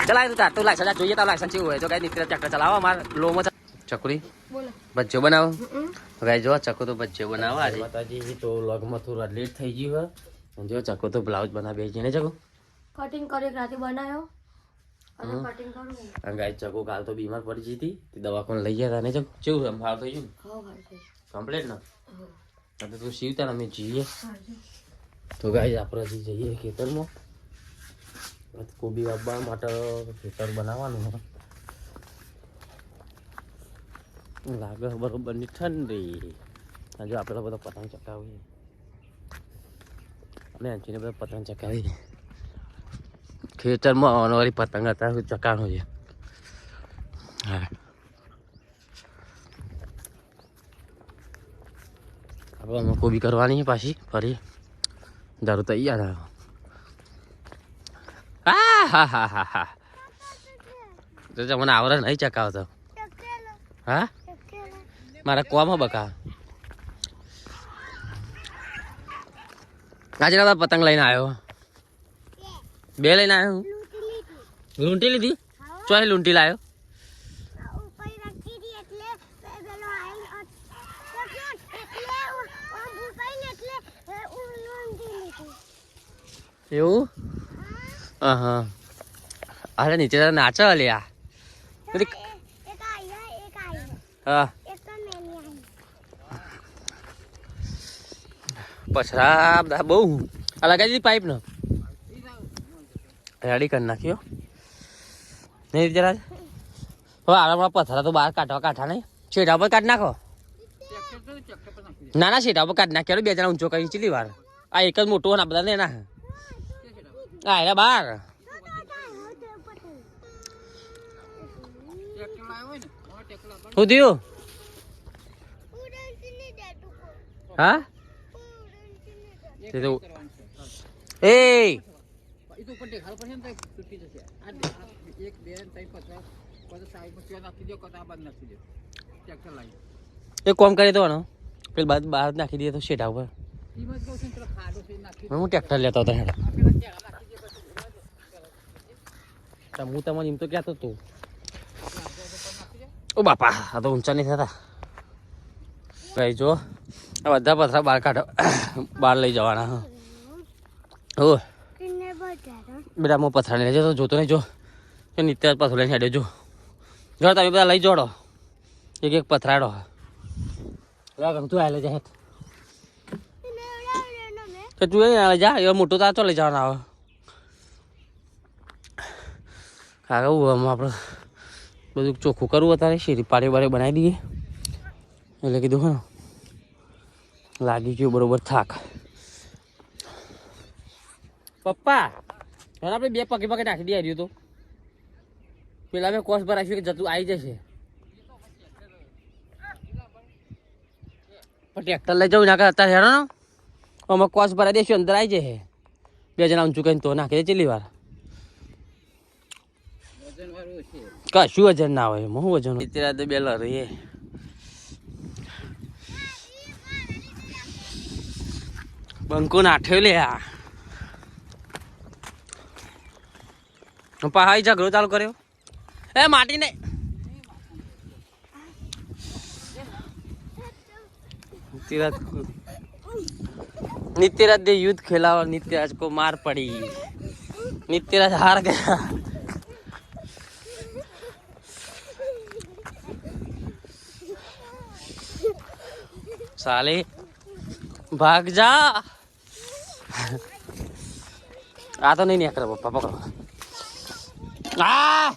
ચલાય તું તાર તું લાયસન્સ જોઈએ તાર લાયસન્સ કેવું હોય તો કઈ નીકળે ટ્રેક્ટર ચલાવો અમાર લોમાં ચકરી બચ્ચો બનાવો ગાય જો ચકો તો બચ્ચો બનાવો આજે માતાજી તો લગમાં થોડા લેટ થઈ ગયું હે જો ચકો તો બ્લાઉઝ બનાવી છે ને ચકો કટિંગ કરી રાતે બનાવ્યો અને કટિંગ કરું અને ગાય ચકો કાલ તો બીમાર પડી ગઈ હતી તે દવાખાને લઈ ગયા હતા ને ચકો કેવું એમ હાલ થઈ ગયું કમ્પ્લીટ ને હવે તું સીવતા ને અમે જઈએ તો ગાય આપણે જઈએ ખેતરમાં કોબી વાવવા માટે ખેતર બનાવવાનું લાગે બરોબર ની ઠંડી જો આપણે બધા પતંગ ચકાવીએ અમે અંચીને બધા પતંગ ચકાવીએ ખેતરમાં આવવાની પતંગ હતા ચકાવવાનો છે હા હવે અમે કોબી કરવાની પાછી ફરી દારૂ તૈયાર હા હા હા હા તો મને આવડે નહીં ચકાવતો હા મારા કોમાં બકા આજે ના પતંગ લઈને આવ્યો બે લઈને આવ્યો લૂંટી લીધી ચોય લૂંટી લાવ્યો એવું હા અરે નીચે નાચો લ્યા હા પછરા બધા બહુ આ લગાવી દીધી પાઇપ ને રેડી કરી નાખ્યો નહીં જરા હવે આરામ પથરા તો બહાર કાઢા નહીં શેઠા પર કાઢી નાખો ના ના શેઠા પર કાઢી નાખ્યો બે જણા ઊંચો કરી ચીલી વાર આ એક જ મોટો ના બધા ને ના હા એના બાર શું થયું હા એ એક કોમ કરી દો પેલી બાદ બહાર નાખી દઈએ તો શેઠા ઉપર હું ટ્રેક્ટર લેતો હતો હેડ હું તમને એમ તો કહેતો તું ઓ બાપા આ તો ઊંચા નહીં થતા ભાઈ જો આ બધા પથરા બહાર કાઢો બહાર લઈ જવાના હા હો બેટા હું પથરા લઈ જતો જોતો નહીં જો નિત્ય પથરો લઈને હેડ્યો જો જો તમે બધા લઈ જોડો એક એક પથરાડો તું હાલે જા તો તું એ જા એ મોટું તાર તો લઈ જવાના આવે કાકા આપણે બધું ચોખ્ખું કરવું અત્યારે શેરી પાડી બારી બનાવી દઈએ એટલે કીધું હા લાગી ગયું બરોબર થાક પપ્પા હવે આપણે બે પગે પગે નાખી દે આવ્યું તો પેલા મેં કોસ ભરાશું કે જતું આવી જશે પણ ટ્રેક્ટર લઈ જવું નાખે અત્યારે હેરો ને અમે કોસ ભરાઈ દઈશું અંદર આવી જશે બે જણા ઊંચું કહીને તો નાખી દે ચેલી વાર કશું વજન ના હોય હું વજન અત્યારે બે લઈએ બંકો નાઠ્યો લે આ પહાડી ઝઘડો ચાલુ કર્યો એ માટી ને नित्यराज ने युद्ध खेला और नित्यराज को मार पड़ी नित्यराज हार गया साले भाग जा आ तो नहीं निकल पप्पा पकड़ो आ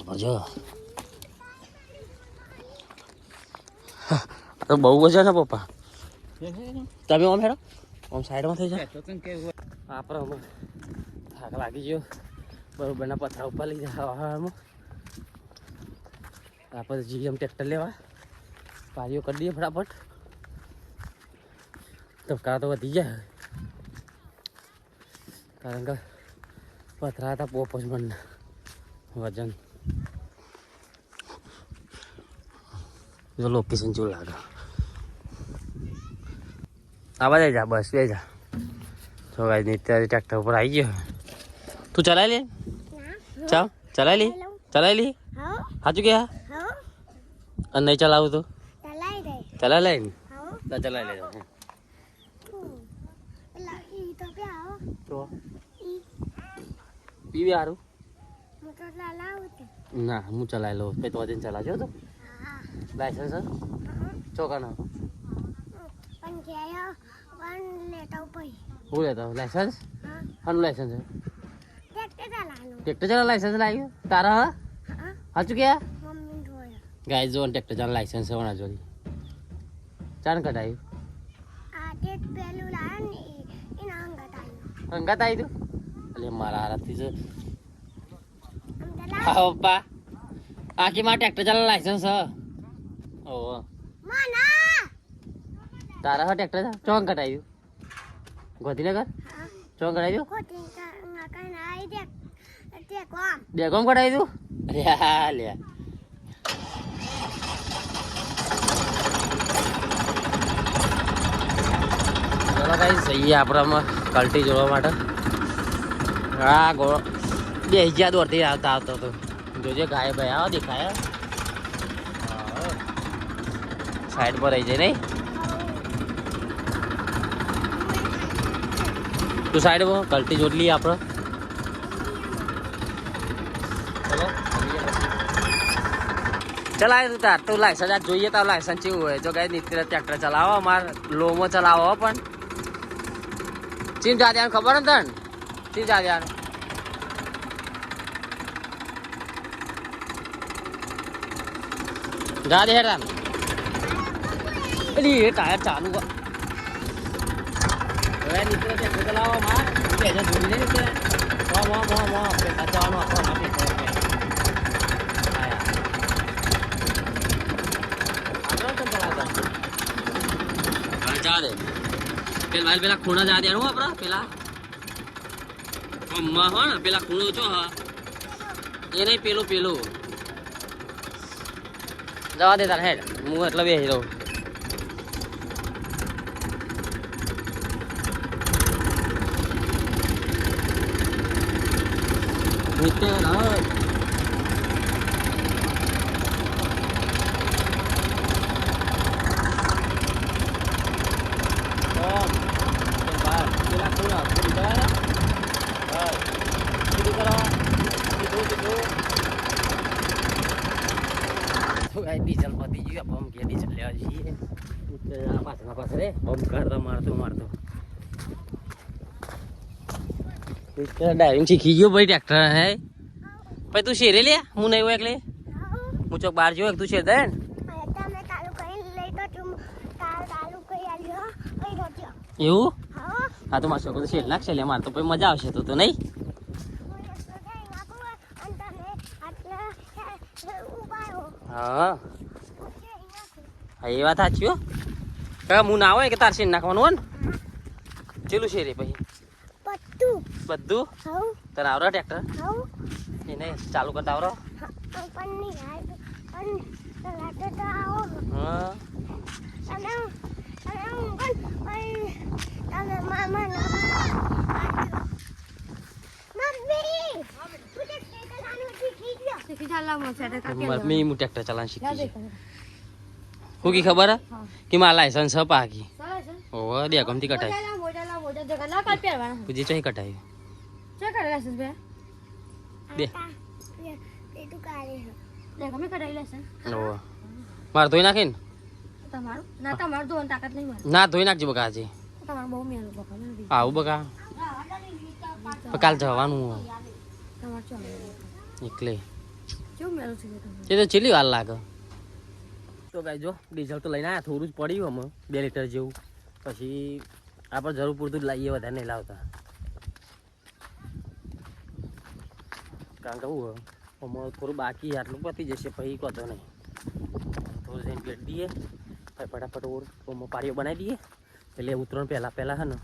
मजा तो बहु वजन है पप्पा तभी ओम हेडो ओम साइड में થઈ જાય આપણે હવે થાક લાગી ગયો બરોબરના પથરા ઉપર લઈ જવામાં આપણે જીએમ ટ્રેક્ટર લેવા પારીઓ કરી દઈએ ફટાફટ ધબકા તો વધી જાય કારણ કે પથરા હતા પોપસ મન વજન જો લોકેશન જો લાગે આવા જાય જા બસ બે જા તો ગાઈ નિત્ય ટ્રેક્ટર ઉપર આવી ગયો તું ચલાવી લે ચાલ ચલાવી લે સાચું કે અને નહીં ચલાવું તો ચલાવી લે ને ચલાવી લે તો પીવી સારું ના હું ચલાવી લઉં પછી તો વજન ચલાવજો તો લાયસન્સ ચોકાનો હું લેતા લાયસન્સ શાનું લાયસન્સ ટ્રેક્ટર ચાલા લાયસન્સ લાગ્યું તારા હા સાચું કે ગાય જો ટ્રેક્ટર ચાલા લાયસન્સ છે વણા જોડી ચાણ કટાયું અંગાત આવી તું એટલે મારા હારાથી છે હા પપ્પા આખી માં ટ્રેક્ટર ચાલા લાયસન્સ હ ઓહો તારા હા ટ્રેક્ટર ચોંક કટાયું ગોધીનગર ચોંક કટાયું ડેકોમ કટાવી તું લ્યા લ્યા ચલો કઈ સહી આપણામાં કલ્ટી જોડવા માટે હા ગોળો બે હજાર દોડથી આવતો હતો જોજે ગાય ભાઈ આવો દેખાય સાઈડ પર રહી જાય નહીં તું સાઈડ પર કલ્ટી જોડ લઈએ આપણે ચલાય તું તાર તું લાયસન્સ આજ જોઈએ તાર લાયસન્સ કેવું હોય જો કઈ નિત્ય ટ્રેક્ટર ચલાવો અમાર લોમો ચલાવો પણ ચીમ જાદ્યાનું ખબર ને તને ચીમ જાદ્યાનું જા દે હેરાન અલી એ ટાયર ચાલુ કર હવે નિત્ય ટ્રેક્ટર ચલાવો અમાર બે હજાર જોડી લે નિત્ય મો પેલા જવાનું આપણો આપી જા દે પેલા ખૂણા જા દેવાનું આપડા પેલા અમ્મા હો ને પેલા ખૂણો છો હા એ નહીં પેલું જવા દે તાર હેડ હું એટલે બેસી રહું ડીઝલ પતી ગયું પંપ કે ડીઝલ લેવા જઈએ પાછળ પંપ કરતા મારતો ડ્રાઇવિંગ શીખી ગયો ભાઈ ટ્રેક્ટર હે ભાઈ તું શેરે લે હું નહીં હોય એટલે હું ચોક બહાર જોયો તું શેર દે ને એવું હા તો મારો છોકરો તો શેર નાખશે લે મારે તો પછી મજા આવશે તો નહીં હા એ વાત સાચી હો હું ના હોય કે તાર શેર નાખવાનું હોય ને ચેલું શેરે પછી બધું તને આવડે ટ્રેક્ટર એને ચાલુ કરતા આવડો હા મમ્મી હું ટ્રેક્ટર ચલાવવાનું શીખી હું કી ખબર કે મારા લાયસન્સ હ પાકી ઓહો દે ગમતી કટાઈ પૂજી ચોઈ કટાઈ બે ઓહો મારે ધોઈ નાખીને ના ધોઈ નાખજો બકા આજે આવું બકા કાલ જવાનું એટલે એ તો ચેલી વાર લાગે તો ગાઈ જો ડીઝલ તો લઈને આવ્યા થોડું જ પડ્યું અમે 2 લીટર જેવું પછી આપણે જરૂર પૂરતું જ લાવીએ વધારે નહીં લાવતા કારણ કે હું અમારું થોડું બાકી આટલું પતી જશે પછી કહો નહીં થોડું જઈને પેટ દઈએ પછી ફટાફટ પાડીઓ બનાવી દઈએ એટલે ઉતરણ પહેલાં હે ને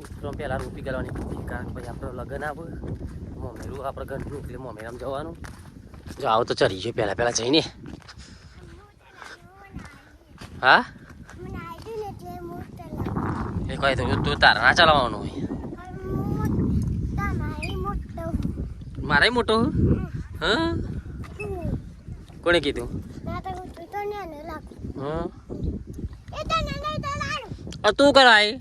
ઉતરણ પહેલાં રોપી કરવાની કારણ કે પછી આપણે લગ્ન આવે મમ્મીનું આપણે ઘરનું એટલે મમ્મીનામ જવાનું જો આવો તો ચડી ગયો પહેલાં જઈને હા એ કહે તો તું તારે ના ચલાવવાનું હોય. મારે મોટો હા કોણે કીધું હા તું કરાય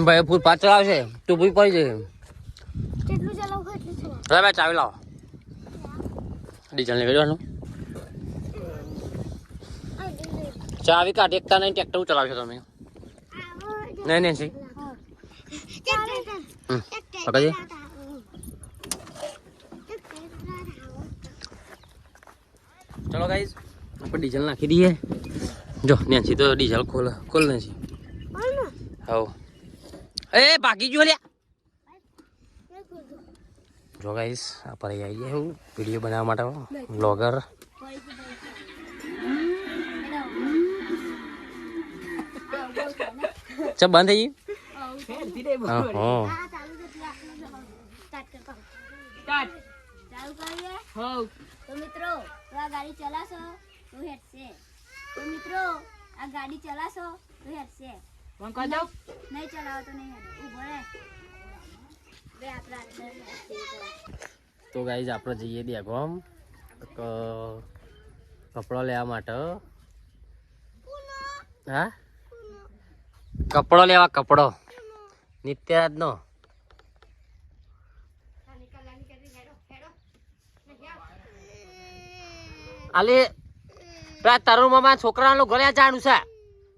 ભાઈ ફૂલ પાછળ ચલાવશે તું ભૂઈ પડી જશે. હવે ભાઈ ચાવી લાવો ડીઝલ નીકળવાનું ચાવી કાઢ એકતા નહીં ટ્રેક્ટર ચલાવશો તમે નહીં નહીં સી પકડજે ચલો ગાઈસ આપણે ડીઝલ નાખી દઈએ. જો નેન્સી તો ડીઝલ ખોલ નેન્સી હવ એ ભાગી ગયો લ્યા. જો ગાઈસ આપણે આવી ગયા એવું વિડીયો બનાવવા માટે બ્લોગર ચા બંધ થઈ ગઈ. તો મિત્રો આ ગાડી ચલાશો તો હેડશે. તો મિત્રો આ ગાડી ચલાશો તો હેડશે. નહીં ચલાવો તો નહીં હેડે. ઊભો રહે. તો ગાઈસ આપણે જઈએ દેગોમ કપડો લેવા માટે. હા કપડો લેવા કપડો નિત્યરાજ નો આલે તારું મામા છોકરાનું ઘરે જાણું છે.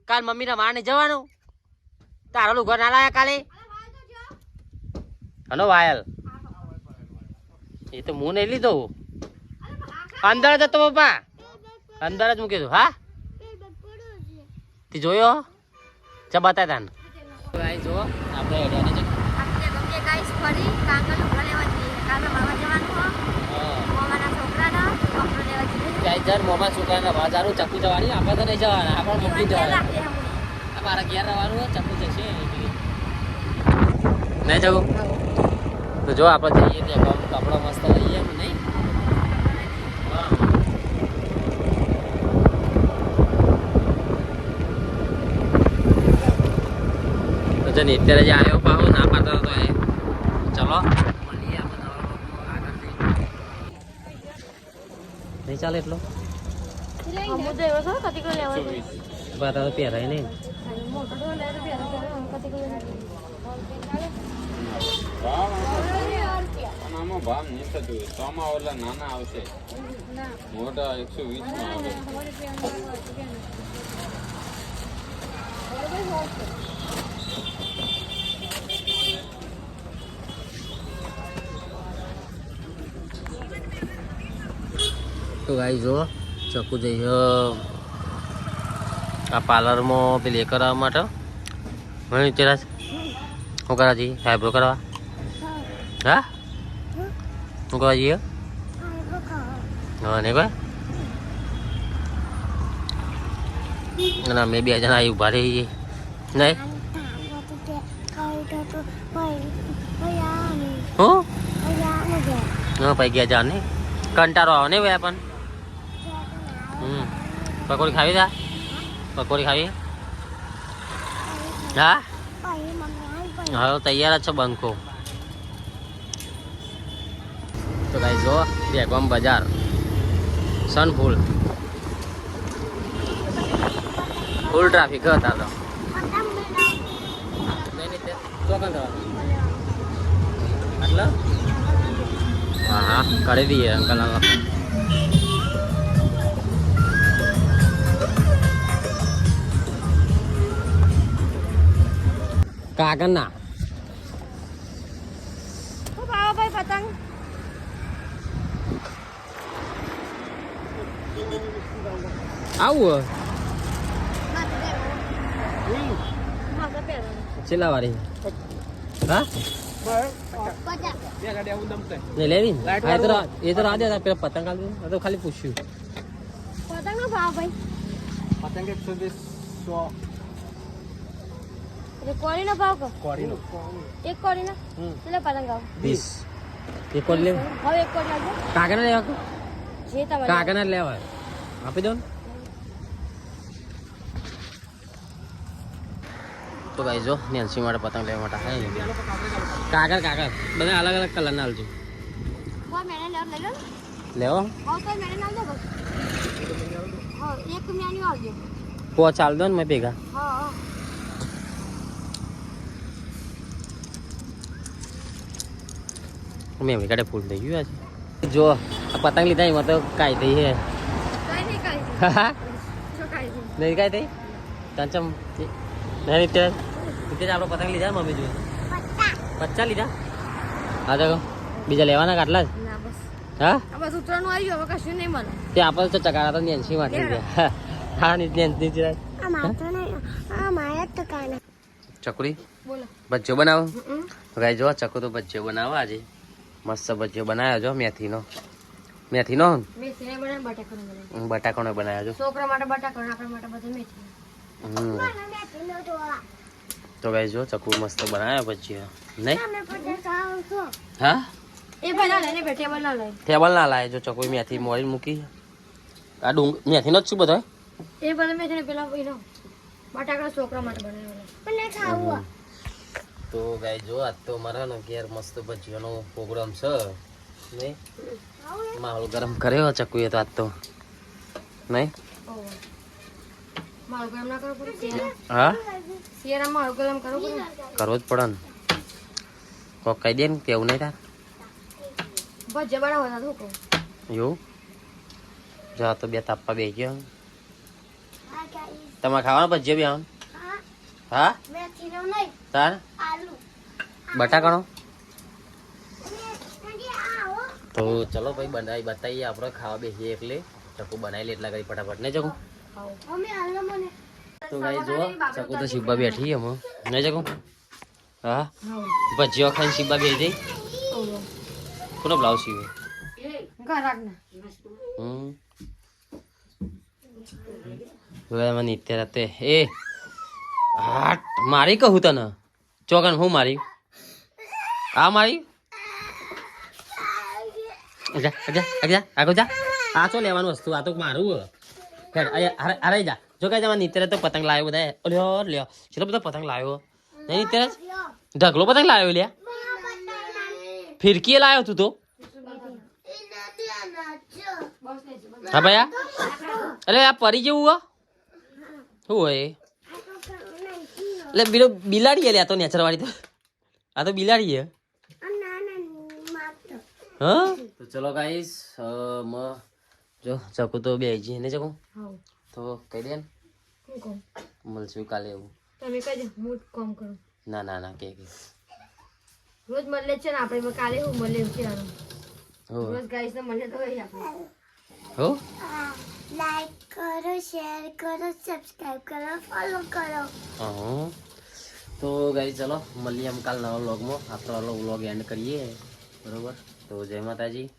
કાલ મમ્મી ને માને જવાનું તારું ઘર ના લાયા કાલે. હલો વાયલ એ તો હું નહીં લીધો અંદર જ હતો પપ્પા અંદર જ મૂકી દઉં. હા તે જોયો ચા બતા તાન જો આપણે હેડ્યા છે આપણે ગમે ગાઈસ ફરી કાંગા ઢોકળા લેવા જઈએ. કાલે મામા જવાનું હો મામાના છોકરાના કપડો લેવા જઈએ. ગાઈસ જર મોમા છોકરાના બાજારું ચક્કુ જવાની આપણે તો નહીં જવાના આપણે મૂકી જવાના. મારા ઘેર રહેવાનું ચક્કુ જશે નહીં જવું. તો જો આપણે જઈએ ત્યાં કપડો મસ્ત લઈએ નહીં. તો જને અત્યારે જે આવ્યો પાહો ના પાડતો હતો એ ચલો મળીએ આપણે આગળથી નહીં ચાલે એટલો બાતા તો પહેરાય નહીં. ભાવ નહીં થતું 100 માં ઓલા નાના આવશે મોટા 120 માં આવે. તો ગાઈ જો ચક્કુ જઈએ આ પાર્લરમાં પેલી કરવા માટે મને તેરા શું કરવા જઈએ આઈબ્રો કરવા. હા શું કરવા જઈએ હા નહીં કોઈ ના મેં 2 જણા આવી ઉભા રહીએ નહીં હું હા પૈ ગયા જા નહીં કંટાળો આવો નહીં ભાઈ પણ પકોડી ખાવી તા પકોડી ખાવી હા હા તૈયાર જ છે બંકો. તો ભાઈ જો દેગમ બજાર સનફૂલ ફૂલ ટ્રાફિક હતા તો આટલા હા હા કરી દઈએ અંકલ કાગળ ના પતંગ આવું છેલ્લા વાળી હા નહીં લેવી એ તો રાધે પેલા પતંગ ખાલી તો ખાલી પૂછ્યું પતંગ નો ભાવ ભાઈ પતંગ 120 કોળી નો ભાવ કોડીનો એક કોળી ના કેટલા પતંગ આવ 20 એક કોળી લેવું હવે એક કોળી આવજો કાગળ ના લેવા જે તમારે કાગળ ના લેવા આપી દો ને. તો ગાઈ જો નેન્સી માટે પતંગ લેવા માટે કાગળ બધા અલગ અલગ કલર ના આલજો. લેવો પોચ આલ દો ને મેં ભેગા. મેં કાઢે ફૂલ થઈ ગયું આજે. જો આ પતંગ લીધા એમાં તો કાઈ થઈ હે નહીં કાઈ થઈ ચમ નહીં રીતે આપણે પતંગ લીધા મમ્મી જોઈ 50 લીધા. હા તો બીજા લેવાના કાટલા જ. હા બસ ઉતરવાનું આવી ગયું હવે કશું નહીં મને. તે આપણે તો ચકારા તો નેન્સી માટે લીધા. હા નેન્સી ચકડી ભજીયો બનાવો. ગાઈ જો ચકુ તો ભજીયો બનાવો આજે. મસ્ત ભજીયો બનાવ્યો જો મેથીનો બટાકાનો બનાવ્યો જો. છોકરા માટે બટાકાનો આપણા માટે બધું મેથી. તો ગાઈ જો ચકુ મસ્ત બનાવ્યો ભજીયો નહીં. હા એ બના લે ને ટેબલ ના લે. ટેબલ ના લાય જો ચકુ મેથી મોરી મૂકી. આ મેથીનો જ શું બધો એ બધા મેથી ને પેલા એનો બટાકા છોકરા માટે બનાવેલો મને ખાવું. તો ગાઈ જો આજ તો મારા ને ઘેર મસ્ત ભજીયાનો પ્રોગ્રામ છે નહીં. માહોલ ગરમ કર્યો ચકુએ તો આજ તો નહીં. મારું ગરમ ના કરવું પડે. હા શિયાળામાં મારું ગરમ કરવું પડે. કરવો જ પડે ને. કોક કહી દે ને કેવું નહીં તાર. ભજીયા બનાવવા શું કહું એવું જા તો બે તાપા બે ગયો. તમારે ખાવાના ભજીયા બી આવવાનું. હા તાર બટાકાનો. તો ચલો ભાઈ બતાવીએ આપણે ખાવા બેસીએ એટલે ચકુ બનાવી લે એટલા કરી ફટાફટ નહીં ચકુ. તો ભાઈ જો ચકુ તો શિબ્બા બેઠી એમ નહીં ચકુ. હા ભજીયો ખાઈને શિબ્બા બેસી જઈ. કોનો બ્લાઉઝ સીવે મને અત્યારે તે એ હાટ મારી કહું તને ચોકન હું મારી આ મારી આગળ જા. આ તો લેવાનું વસ્તુ આ તો મારું અરે જા. જો કઈ જવા નીતરે તો પતંગ લાવ્યો બધા લ્યો ચલો બધો પતંગ લાવ્યો નહીં નીતરે ઢગલો પતંગ લાવ્યો લ્યા. ફિરકી લાવ્યો તું તો. હા ભાઈ અરે આ પરી જેવું શું હોય એટલે બીજો બિલાડી લે. આ તો નેચર વાળી તો આ તો બિલાડી હે. હા તો ચલો ગાઈસ જો ચકુ તો બે જી ને ચકુ તો કહી દે ને મળશું કાલે એવું. તમે કહી દે હું કામ કરું. ના કે રોજ મળે છે ને આપણે કાલે હું મળે છે રોજ ગાઈસ ને મળે તો આપણે હો લાઈક કરો શેર કરો સબસ્ક્રાઇબ કરો ફોલો કરો. તો ગાઈસ ચલો મળીએ हम કાલ નવા વ્લોગમાં. આપણો વ્લોગ એન્ડ કરીએ બરોબર. તો જય માતાજી.